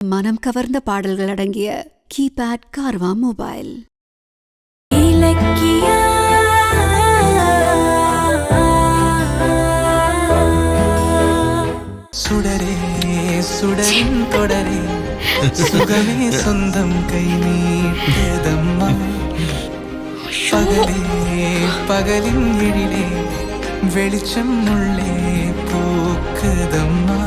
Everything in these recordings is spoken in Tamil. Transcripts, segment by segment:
மனம் கவர்ந்த பாடல்கள் அடங்கிய கீபேட் கார்வா மொபைல். சுடரே சுடரின் தொடரே சுகமே சொந்தம் கை நீட்டதம்மா பகலே பகலின் எழிலே வெளிச்சம் உள்ளே போக்குதம்மா.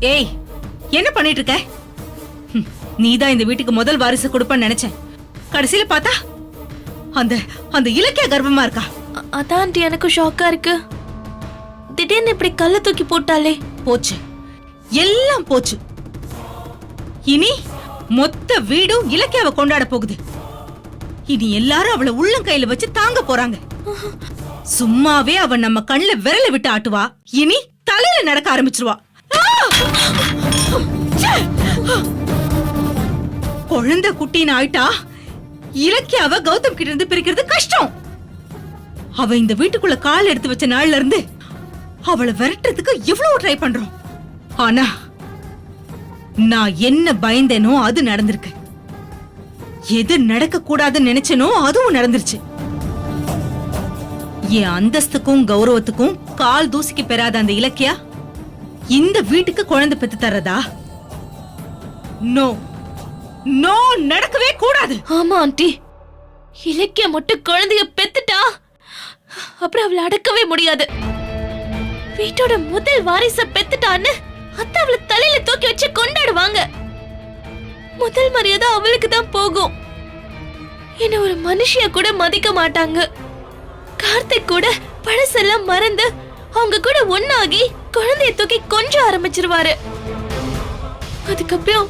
ஏய், என்ன பண்ணிட்டு இருக்க? நீதான் இந்த வீட்டுக்கு முதல் வாரிசு கொடுப்பன்னு நினைச்சேன். கடைசியில பார்த்தா அந்த அந்த இலக்கிய கர்ப்பமா இருக்கா. அதான் ஆண்டி எனக்கு ஷாக்கா இருக்கு. திடீர்னு இப்படி கல்ல தூக்கி போட்டாலே. போச்சு, எல்லாம் போச்சு. இனி மொத்த வீடும் இலக்கியாவை கொண்டாட போகுது. இனி எல்லாரும் அவளை உள்ளங்கையில வச்சு தாங்க போறாங்க. சும்மாவே அவ நம்ம கண்ணுல விரல விட்டு ஆட்டுவா. இனி தலையில நடக்க ஆரம்பிச்சிருவா. குழந்தை குட்டின்னு ஆயிட்டா இலக்கியாவ கௌதம் கிட்ட இருந்து பிரிக்கிறது கஷ்டம். அவ இந்த வீட்டுக்குள்ள கால் எடுத்து வச்ச நாள்ல இருந்து அவளை விரட்டுறதுக்கு எவ்வளவு ட்ரை பண்றோம். ஆனா நான் என்ன பயந்தேனோ அது நடந்திருக்கு. எது நடக்க கூடாதுன்னு நினைச்சனோ அதுவும் நடந்துருச்சு. என் அந்தஸ்துக்கும் கௌரவத்துக்கும் கால் தூசிக்கு பெறாத அந்த இலக்கியா இந்த வீட்டுக்கு குழந்தை பெத்து தரதா? நோ நோ, நடக்கவே கூடாது. ஆமா ஆண்டி, இலக்கிய மட்டும் குழந்தைய பெத்துட்டா அப்புறம் அவளை அடக்கவே முடியாது. வீட்டோட முதல் வாரிச பெத்துட்டான்னு அத்தை அவளை தலையில தூக்கி வச்சு கொண்டாடுவாங்க. முதல் மரியாதை அவளுக்கு தான் போகும். என்ன ஒரு மனுஷிய கூட மதிக்க மாட்டாங்க. கார்த்திக் கூட பழசெல்லாம் மறந்து அவங்க கூட ஒன்னாகி குழந்தைய தூக்கி கொஞ்சம் ஆரம்பிச்சிருவாரு. அதுக்கப்புறம்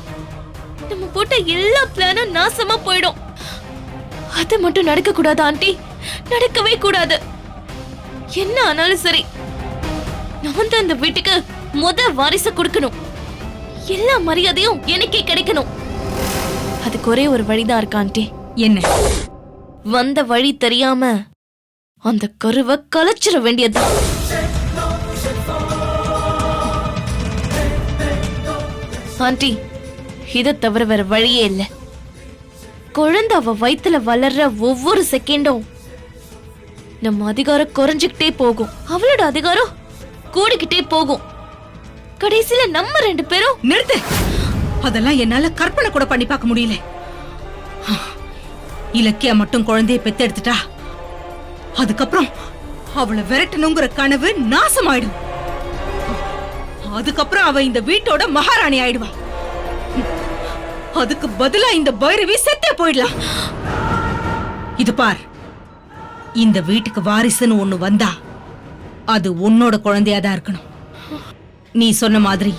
நம்ம போட்ட எல்லா பிளானும் நாசமா போயிடும். அது மட்டும் நடக்க கூடாது ஆண்டி, நடக்கவே கூடாது. என்ன ஆனாலும் சரி, நான் தான் இந்த வீட்டுக்கு வாரிசு கொடுக்கணும். எல்லா மரியாதையும் எனக்கே கிடைக்கணும். அதுக்கு ஒரே ஒரு வழிதான் இருக்கு ஆண்டி. என்ன? வந்த வழி தெரியாம அந்த கருவை கலைச்சிட வேண்டியது. ஆண்டி, இதை தவிர வேற வழியே இல்ல. குழந்தை அவ வயித்துல வளர்ற ஒவ்வொரு செகண்டும் நம்ம அதிகாரம் குறைஞ்சுக்கிட்டே போகும், அவளோட அதிகாரம் கூடிக்கிட்டே போகும். கடைசியில நம்ம 2 பேரும். நிறுத்து. அதெல்லாம் என்னால கற்பனை கூட பண்ணி பார்க்க முடியல. இலக்கியா மட்டும் குழந்தைய பெத்தெடுத்துட்டா அதுக்கப்புறம் அவளை விரட்டணுங்கிற கனவு நாசமாயிடும். அதுக்கப்புறம் அவ இந்த வீட்டோட மகாராணி ஆயிடுவா. அதுக்கு பதிலா இந்த பைரவி செத்தே போயிடலாம். இது பார், இந்த வீட்டுக்கு வாரிசுன்னு ஒண்ணு வந்தா அது உன்னோட குழந்தையாதான் இருக்கணும். நீ சொன்ன மாதிரி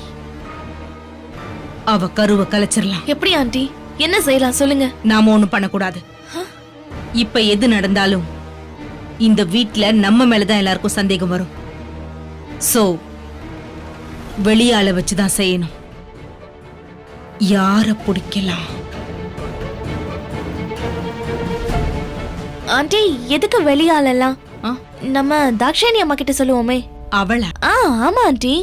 அவ கருவை கலைச்சிடலாம். எப்படி ஆண்டி, என்ன செய்யலாம் சொல்லுங்க. நாம ஒண்ணும் பண்ணக்கூடாது. இப்ப எது நடந்தாலும் இந்த வீட்ல நம்ம மேலதான் எல்லாருக்கும் சந்தேகம் வரும். சோ வெளியால வச்சுதான் செய்யணும். யார பிடிக்கலாம்? ஆண்டி, எதுக்கு வெளியாலலாம்? நம்ம தாக்ஷாயணி அம்மா கிட்ட சொல்லுவோமே. அவளா? ஆமா ஆண்டி.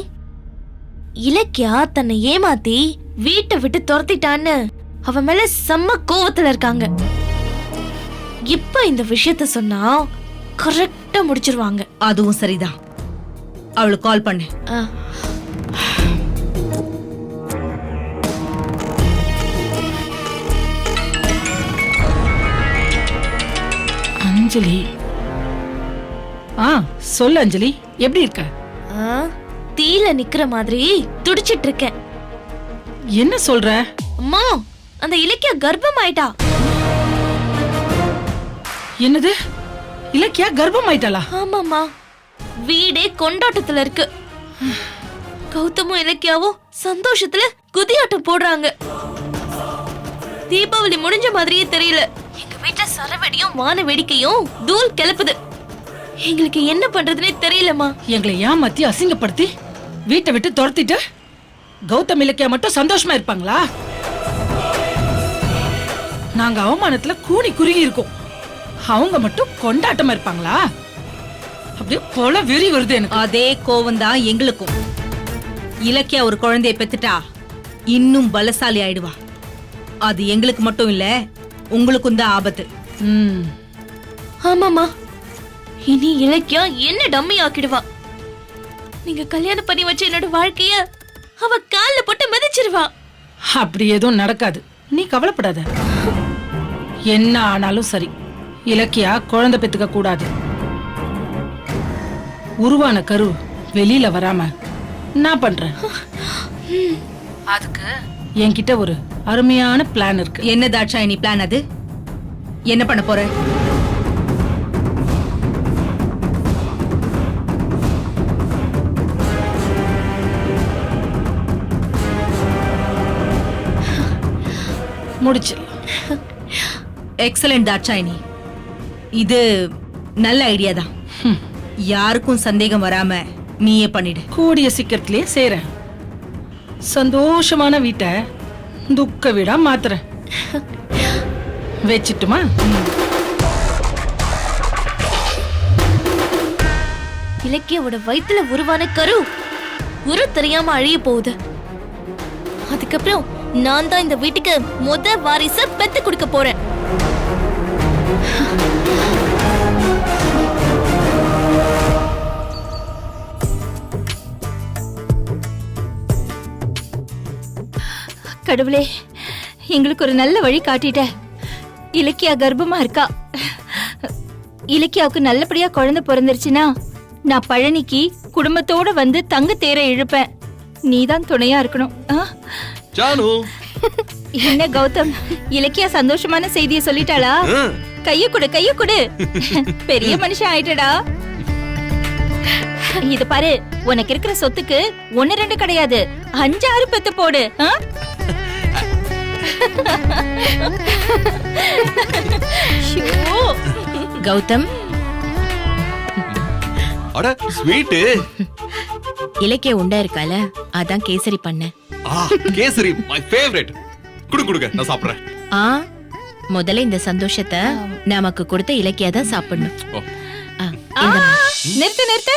இலக்கியா தன்னை ஏமாத்தி வீட்டை விட்டு துரத்திட்டான்னு அவ மேல செம்ம கோவத்துல இருக்காங்க. இப்ப இந்த விஷயத்த சொன்னா கரெக்டா முடிச்சிருவாங்க. அதுவும் சரிதான். அவளுக்கு கால் பண்ணு. அஞ்சலி. சொல்லு அஞ்சலி, எப்படி இருக்க? தீல நிக்கிற மாதிரி துடிச்சிட்டு இருக்கேன். என்ன சொல்ற? அம்மா, அந்த இலக்கியா கர்ப்பம் ஆயிட்டா. என்னது? இலக்கியா கர்ப்பம் ஆயிட்டாளா? ஆமாமா, வீடே கொண்டாட்டத்துல இருக்கு. கௌதமும் இலக்கியாவும் சந்தோஷத்துல குதியாட்டம் போடுறாங்க. தீபாவளி முடிஞ்ச மாதிரியே தெரியல. எங்க வீட்டுல சரவெடியும் வான வேடிக்கையும் தூள் கிளப்புது. எங்களுக்கு என்ன பண்றதுனே தெரியலமா. எங்களை ஏமாத்தி அசிங்கப்படுத்தி வீட்டை விட்டு துரத்திட்டு கௌதம் இலக்கியா மட்டும் சந்தோஷமா இருப்பாங்களா? நாங்க அவமானத்துல கூனி குறுகி இருக்கோம். அவங்க மட்டும் கொண்டாட்டமா இருப்பாங்களா? அப்படியே கொலை வெறி வருது எனக்கு. அதே கோவம் தான் எங்களுக்கும். இலக்கியா ஒரு குழந்தைய பெத்துட்டா இன்னும் பலசாலி ஆயிடுவா. அது எங்களுக்கு மட்டும் இல்ல, உங்களுக்கும் தான் ஆபத்து. ஆமாமா, இனி இலக்கியா என்ன டம்மி ஆக்கிடுவா. நீங்க கல்யாணம் பண்ணி வச்ச என்னோட வாழ்க்கைய அவ கால்ல போட்டு மிதிச்சிருவா. அப்படி எதுவும் நடக்காது, நீ கவலைப்படாத. என்ன ஆனாலும் சரி, இலக்கியா குழந்தை பெத்துக்க கூடாது. உருவான கரு வெளியில வராம நான் பண்றேன். அதுக்கு என்கிட்ட ஒரு அருமையான பிளான் இருக்கு. என்ன தாட்சாயணி பிளான் அது? என்ன பண்ண போற? முடிச்சு. எக்ஸலென்ட் தாட்சாயணி, இது நல்ல ஐடியா தான். யாருக்கும் சந்தேகம் வராம நீயே பண்ணிடு. கூடிய சீக்கிரத்திலேயே செய்றேன். சந்தோஷமான வீட்டை துக்க வீடா மாத்துறேன். வச்சிட்டுமா? இலக்கியாவோட வயித்துல உருவான கரு உரு தெரியாம அழிய போகுது. அதுக்கப்புறம் நான் தான் இந்த வீட்டுக்கு முத வாரிச பெத்து கொடுக்க போறேன். கடவுளே, எங்களுக்கு ஒரு நல்ல வழி காட்டிட்ட. இலக்கியா கர்ப்பமா இருக்கா. இலக்கியாவுக்கு நல்லபடியா குழந்தை பிறந்துருச்சுன்னா நான் பழனிக்கு குடும்பத்தோட வந்து தங்க தேரை இழுப்பேன். நீதான் துணையா இருக்கணும். ஜானு, என்ன கௌதம், இலக்கியா சந்தோஷமான செய்தியை சொல்லிட்டாளா? கைய கொடு, கைய கொடு. பெரிய மனுஷன் ஆயிட்டடா. இது பாரு, உனக்கு இருக்கிற சொத்துக்கு 1-2 கிடையாது, 5-6 பெத்து போடு. கௌதம், அட ஸ்வீட். இலக்கிய உண்டா இருக்கால, அதான் கேசரி பண்ண. Kesari my favourite. குடுங்க, நான் சாப்பிடுறேன். முதல்ல இந்த சந்தோஷத்தை நமக்கு கொடுத்த இலக்கியா தான் சாப்பிடணும். நிறுத்து.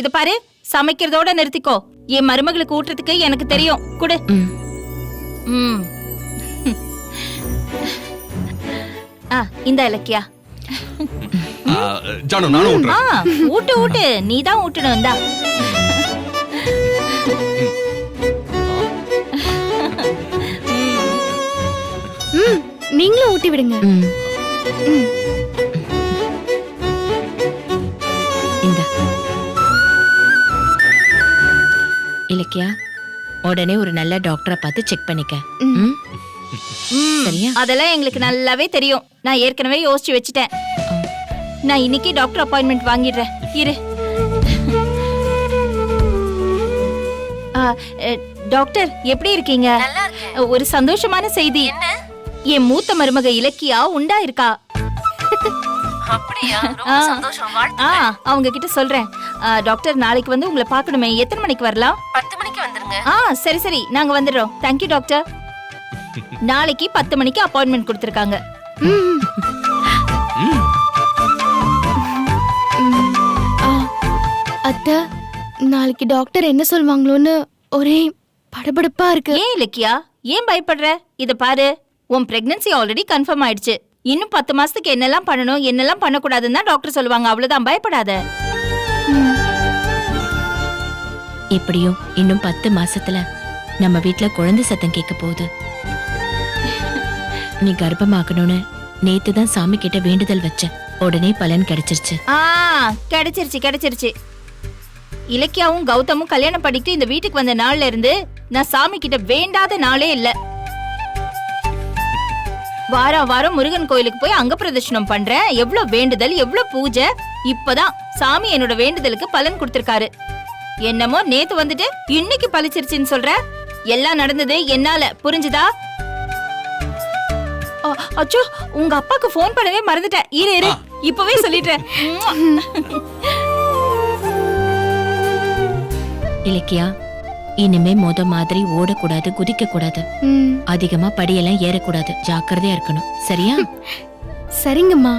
இது பாரு, சமைக்கிறதோட நிறுத்திக்கோ. என் மருமகளுக்கு ஊட்டுறதுக்கு எனக்கு தெரியும். குடு. இந்த இலக்கியா. ஜானு, நானும் ஊட்டுறேன். ஊட்டு, நீதான் ஊட்டணும். இந்தா. நீங்களும் ஊட்டி விடுங்க. இந்த இலக்கியா, உடனே ஒரு நல்ல டாக்டரை பார்த்து செக் பண்ணிக்க. சரியா? அதெல்லாம் எங்களுக்கு நல்லாவே தெரியும். நான் ஏற்கனவே யோசிச்சு வச்சுட்டேன். நான் இன்னைக்கு டாக்டர் அப்பாயின்மெண்ட் வாங்கிடுறேன். இரு. டாக்டர், எப்படி இருக்கீங்க? ஒரு சந்தோஷமான செய்தி. என் மூத்த மருமக இலக்கியா உண்டா இருக்கா. அவங்க கிட்ட சொல்றேன். டாக்டர், நாளைக்கு வந்து உங்களை பார்க்கணுமே, எத்தனை மணிக்கு வரலாம்? 10 மணிக்கு வந்துருங்க. சரி, நாங்க வந்துடுறோம். Thank you doctor. நாளைக்கு 10 மணிக்கு அப்பாயின்மெண்ட் கொடுத்திருக்காங்க. அத்தை, நாளைக்கு டாக்டர் என்ன சொல்வாங்களோன்னு ஒரே படபடப்பா இருக்கு. ஏன் இலக்கியா, ஏன் பயப்படுற? இத பாரு, உன் பிரெக்னன்சி ஆல்ரெடி கன்ஃபார்ம் ஆயிடுச்சு. இன்னும் 10 மாசத்துக்கு என்னெல்லாம் பண்ணணும், என்னெல்லாம் பண்ணக்கூடாதுன்னு தான் டாக்டர் சொல்லுவாங்க. அவ்வளவுதான், பயப்படாத. எப்படியும் இன்னும் 10 மாசத்துல நம்ம வீட்ல குழந்தை சத்தம் கேட்க போகுது. நீ கர்ப்பமாக்கணும்னு நேத்து தான் சாமி கிட்ட வேண்டுதல் வச்ச. உடனே பலன் கிடைச்சிருச்சு. கிடைச்சிருச்சு. இலக்கியாவும் கௌதமும் கல்யாணம் பண்ணிட்டு இந்த வீட்டுக்கு வந்த நாள்ல இருந்து நான் சாமி கிட்ட வேண்டாத நாளே இல்ல. வாரம் முருகன் கோயிலுக்கு போய் அங்க பிரதர்ஷனம் பண்றேன். எவ்வளவு வேண்டுதல், எவ்வளவு பூஜை. இப்பதான் சாமி என்னோட வேண்டுதலுக்கு பலன் கொடுத்திருக்காரு. என்னமோ நேத்து வந்துட்டு இன்னைக்கு பலிச்சிருச்சுன்னு சொல்ற. எல்லாம் நடந்தது என்னால, புரிஞ்சுதா? அச்சோ, உங்க அப்பாக்கு போன் பண்ணவே மறந்துட்டேன். இரு, இப்பவே சொல்லிட்டேன். இலக்கியா, இனிமே மாதிரி ஓடக்கூடாது, குதிக்க கூடாது, அதிகமா படியெல்லாம் ஏறக்கூடாது. ஜாக்கிரதையா இருக்கணும், சரியா? சரிங்கம்மா.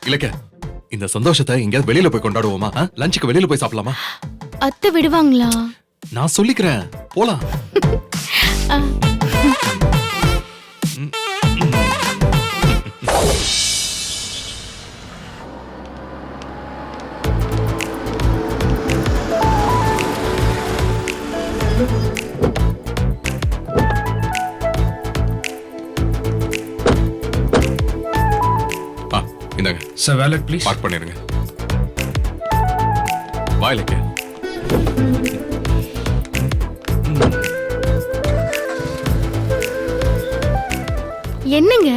இலக்கியா, இந்த சந்தோஷத்தை எங்கயாவது வெளியில போய் கொண்டாடுவோமா? லஞ்சுக்கு வெளியில போய் சாப்பிடலாமா? அத்தை விடுவாங்களா? நான் சொல்லிக்கிறேன், போலாம். இந்தாங்க சார், வாலெட் ப்ளீஸ். பார்க் பண்ணிருங்க. வா இலக்கியா. என்னங்க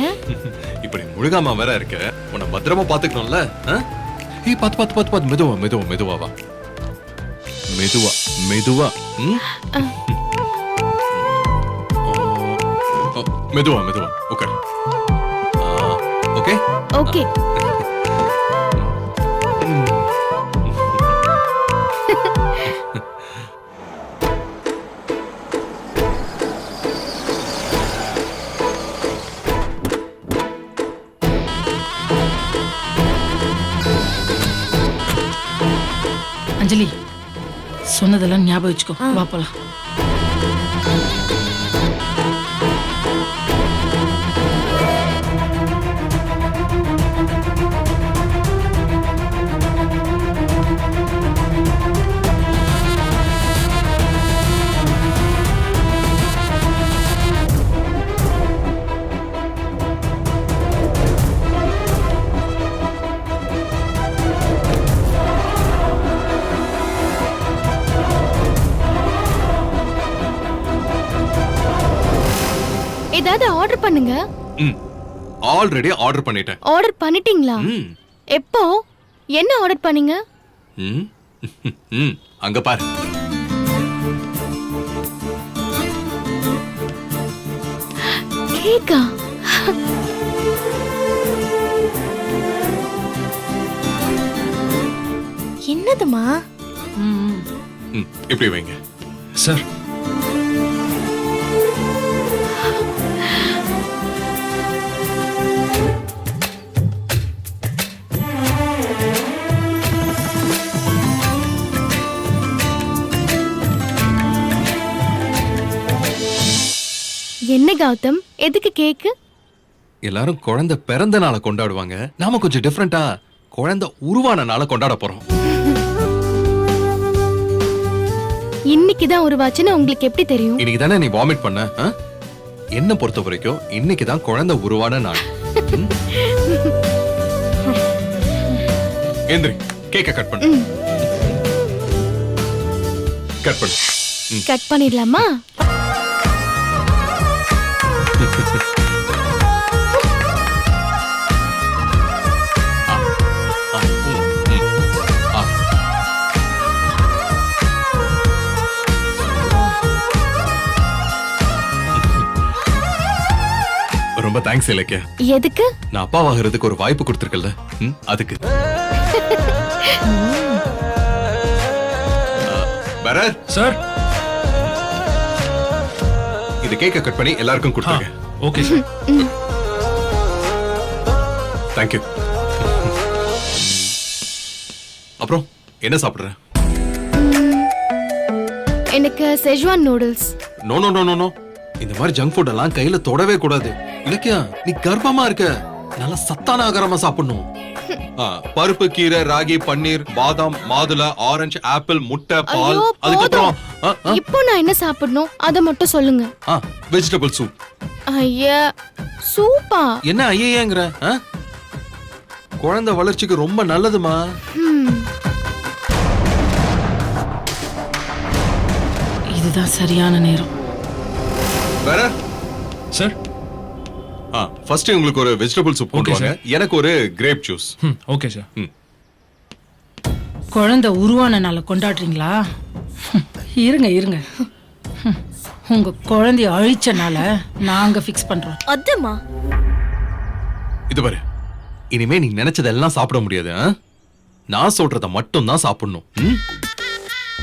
இப்படி முழுகாம வேற இருக்க, உன்னை பத்திரமா பாத்துக்கணும்ல. ஏய், பாத்து பாத்து பாத்து பாத்து, மெதுவா மெதுவா மெதுவா வா. மெதுவா மெதுவா. மெதுவா மெதுவா உட்கார். Okay okay. அஞ்சலி, சொன்னதெல்லாம் ஞாபகம் வச்சுக்கோ. வா போலாம். ஏதாவது ஆர்டர் பண்ணுங்க. ஆல்ரெடி ஆர்டர் பண்ணிட்டேன். ஆர்டர் பண்ணிட்டீங்களா? எப்போ? என்ன ஆர்டர் பண்ணீங்க? அங்க பாரு. கேக்கா? என்னதுமா? இப்படி வைங்க சார். என்ன கௌதம், எதுக்கு கேக்கு? எல்லாரும் குழந்தை பிறந்த நாளை கொண்டாடுவாங்க, நாம கொஞ்சம் டிஃபரெண்டா குழந்தை உருவான நாளை கொண்டாட போறோம். இன்னைக்குதான் உருவாச்சுன்னு உங்களுக்கு எப்படி தெரியும்? இன்னைக்கு தானே நீ வாமிட் பண்ண. என்ன பொறுத்த வரைக்கும் இன்னைக்கு தான் குழந்தை உருவான நாள். எந்திரி, கேக்க கட் பண்ணு. கட் பண்ணு. கட் பண்ணிடலாமா? ரொம்ப தேங்க்ஸ் இலக்கியா. எதுக்கு? நான் அப்பாவாகிறதுக்கு ஒரு வாய்ப்பு கொடுத்திருக்கல, அதுக்கு. பரத் சார், இது கேக்க கட் பண்ணி எல்லாருக்கும் கொடுத்துருங்க. Okay sir. தேங்க்யூ. அப்புறம் என்ன சாப்பிடுற? எனக்கு schezwan noodles. No no no no no, இந்த மாதிரி ஜங்க் ஃபுட் எல்லாம் கையில தொடவே கூடாது. இலக்கியா, நீ கர்ப்பமா இருக்க, நல்ல சத்தான ஆகாரமா சாப்பிடணும். பருப்பு, கீரை, ராகி, பன்னீர், பாதாம், மாதுளை, ஆரஞ்சு, ஆப்பிள், முட்டை, பால். அதுக்கப்புறம் இப்போ நான் என்ன சாப்பிடணும் அத மட்டும் சொல்லுங்க. Vegetable soup. ஐயா, சூப்பா? என்ன ஐயேங்கற? குழந்தை வளர்ச்சிக்கு ரொம்ப நல்லதுமா. இதுதான் சரியான நேரம். வேற சார், ஃபர்ஸ்ட் உங்களுக்கு ஒரு வெஜிடபிள் சூப் கொண்டு வாங்க, எனக்கு ஒரு கிரேப் ஜூஸ். Okay sir. குழந்தை உருவான நாளை கொண்டாடுறீங்களா? இருங்க இருங்க. உங்க குழந்தைய அழிச்சனால நாங்க ஃபிக்ஸ் பண்றோம். அதுமா இது பாரு, இனிமே நீ நினைச்சதெல்லாம் சாப்பிட முடியாது. நான் சொல்றத மட்டும் தான் சாப்பிடணும்.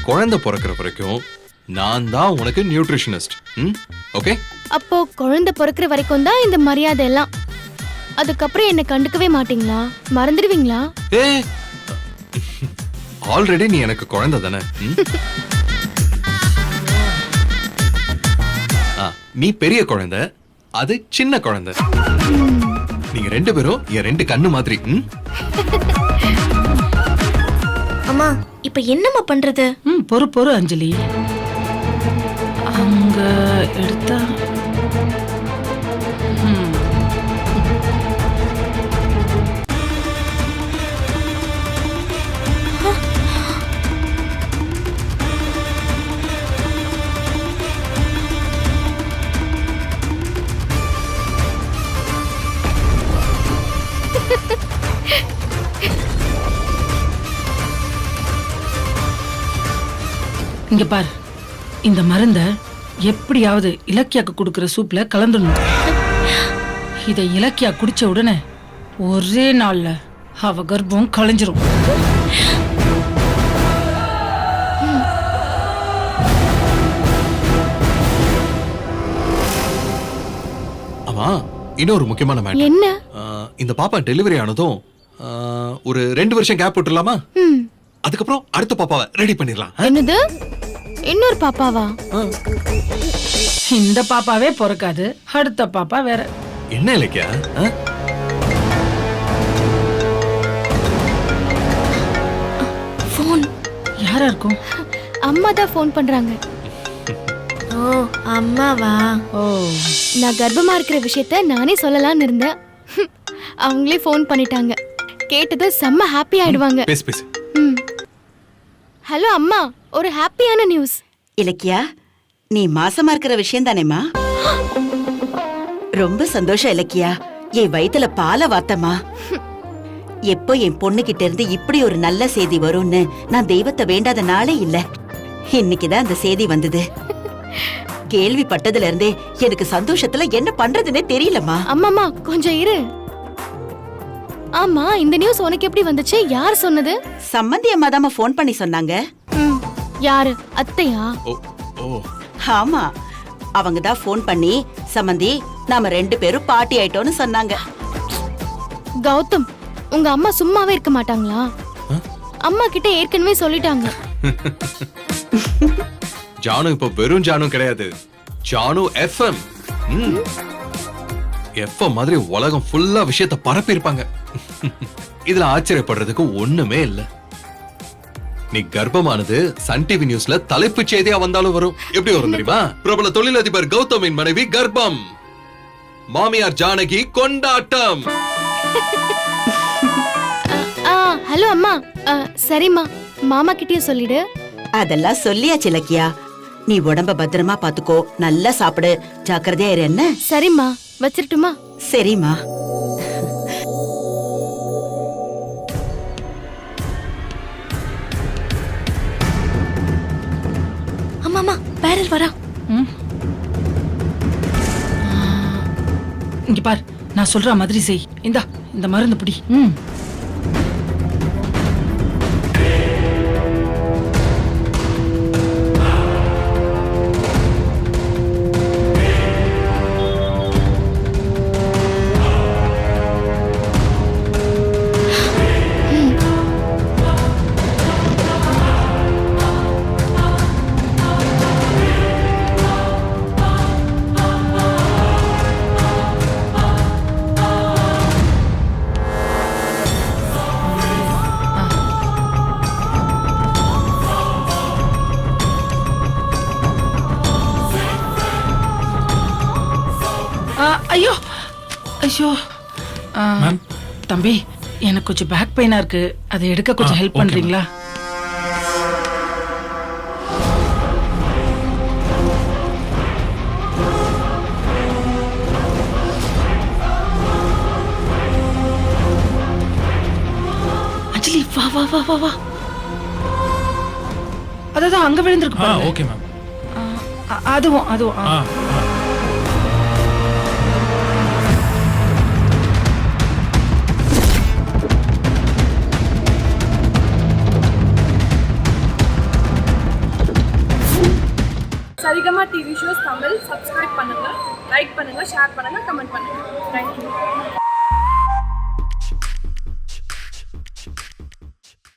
குழந்தை பிறக்கிற வரைக்கும் நான் தான் உனக்கு நியூட்ரிஷனிஸ்ட். ஓகே? அப்போ குழந்தை பிறக்கிற வரைக்கும் தான் இந்த மரியாதை எல்லாம். அதுக்கப்புறம் என்ன கண்டுக்கவே மாட்டீங்களா? மறந்துடுவீங்களா? ஆல்ரெடி நீ எனக்கு குழந்தை தானே. நீ பெரிய குழந்தை, அது சின்ன குழந்தை. நீங்க ரெண்டு பேரும் என் ரெண்டு கண்ணு மாதிரி. அம்மா இப்ப என்னம்மா பண்றது? பொறு பொறு அஞ்சலி. அங்க எடுத்தா இங்க பார், இந்த மருந்த எப்படியாவது இலக்கியாக்கு கொடுக்கிற சூப்ல கலந்துடணும். இத இலக்கியா குடிச்ச உடனே ஒரே நாள்ல அவ கர்ப்பம் கலைஞ்சிரும். ஆமா, இன்னொரு முக்கியமான மேட்டர். என்ன? இந்த பாப்பா டெலிவரி ஆனதும் ஒரு 2 வருஷம் கேப் விட்டுலாமா? அதுக்கப்புறம் அடுத்த பாப்பாவை ரெடி பண்ணிடலாம். என்னது? இன்னொரு பாப்பாவா? இந்த பாப்பாவே பிறக்காது, அடுத்த பாப்பா வேற. என்ன இலக்கியா? போன் யாரா இருக்கும்? அம்மா தான் ஃபோன் பண்றாங்க. ஓ அம்மாவா? ஓ, நான் கர்ப்பமா இருக்கிற விஷயத்த நானே சொல்லலாம்னு இருந்தேன். அவங்களே ஃபோன் பண்ணிட்டாங்க. கேட்டதும் செம்ம ஹாப்பி ஆயிடுவாங்க. பேசு பேசு. ஹலோ அம்மா, ஒரு ஹாப்பியான நியூஸ். இலக்கியா, நீ மாசமா இருக்கிற விஷயம் தானேம்மா? ரொம்ப சந்தோஷம் இலக்கியா. என் வயித்துல பால வாத்தம்மா. எப்போ என் பொண்ணு கிட்ட இருந்து இப்படி ஒரு நல்ல செய்தி வரும்னு நான் தெய்வத்தை வேண்டாத நாளே இல்ல. இன்னைக்குதான் அந்த செய்தி வந்தது. கேள்விப்பட்டதுல இருந்தே எனக்கு சந்தோஷத்துல என்ன பண்றதுன்னே தெரியலம்மா. அம்மாமா கொஞ்சம் இரு. ஆமா, இந்த நியூஸ் உனக்கு எப்படி வந்துச்சு? யார் சொன்னது? சம்மந்தி அம்மா தான் ஃபோன் பண்ணி சொன்னாங்க. யாரு? அத்தையா? ஆமா, அவங்க தான் ஃபோன் பண்ணி சம்மந்தி நாம 2 பேரும் பார்ட்டி ஆயிட்டோம்னு சொன்னாங்க. கௌதம், உங்க அம்மா சும்மாவே இருக்க மாட்டாங்களா? அம்மா கிட்ட ஏற்கனவே சொல்லிட்டாங்க. ஜானு இப்ப வெறும் ஜானு கிடையாது, ஜானு எஃப்எம். எஃப்எம் மாதிரி உலகம் ஃபுல்லா விஷயத்தை பரப்பி இருப்பாங்க. இதுல ஆச்சரியப்படுறதுக்கு ஒண்ணுமே இல்ல. நீ கர்ப்பமானது சன் டிவி நியூஸ்ல தலைப்பு செய்தியா வந்தாலும் வரும். எப்படி வரும் தெரியுமா? பிரபல தொழிலதிபர் கௌதமின் மனைவி கர்ப்பம், மாமியார் ஜானகி கொண்டாட்டம். ஹலோ அம்மா. சரிம்மா, மாமா கிட்டயும் சொல்லிடு. அதெல்லாம் சொல்லியாச்சு இலக்கியா. நீ உடம்ப பத்திரமா பாத்துக்கோ, நல்லா சாப்பிடு, ஜாக்கிரதையா இரு. என்ன? சரிம்மா, வச்சிரட்டுமா? சரிம்மா. அம்மாமா பேரல் வரா. இங்க பார், நான் சொல்ற மாதிரி செய். இந்த மருந்து பிடி. ஐயோ ஐயோ. தம்பி, எனக்கு கொஞ்சம் பேக் பெயினா இருக்கு, அதை எடுக்க கொஞ்சம் ஹெல்ப் பண்றீங்களா? அஞ்சலி, வா வா வா வா வா. அதான் அங்க விழுந்திருக்கு ஆ பாருங்க. Okay ma'am. அதுவும் அதுவும் ஆ ஆ. Saregama TV shows Tamil subscribe பண்ணுங்க, லைக் பண்ணுங்க, ஷேர் பண்ணுங்க, கமெண்ட் பண்ணுங்க. தேங்க்யூ.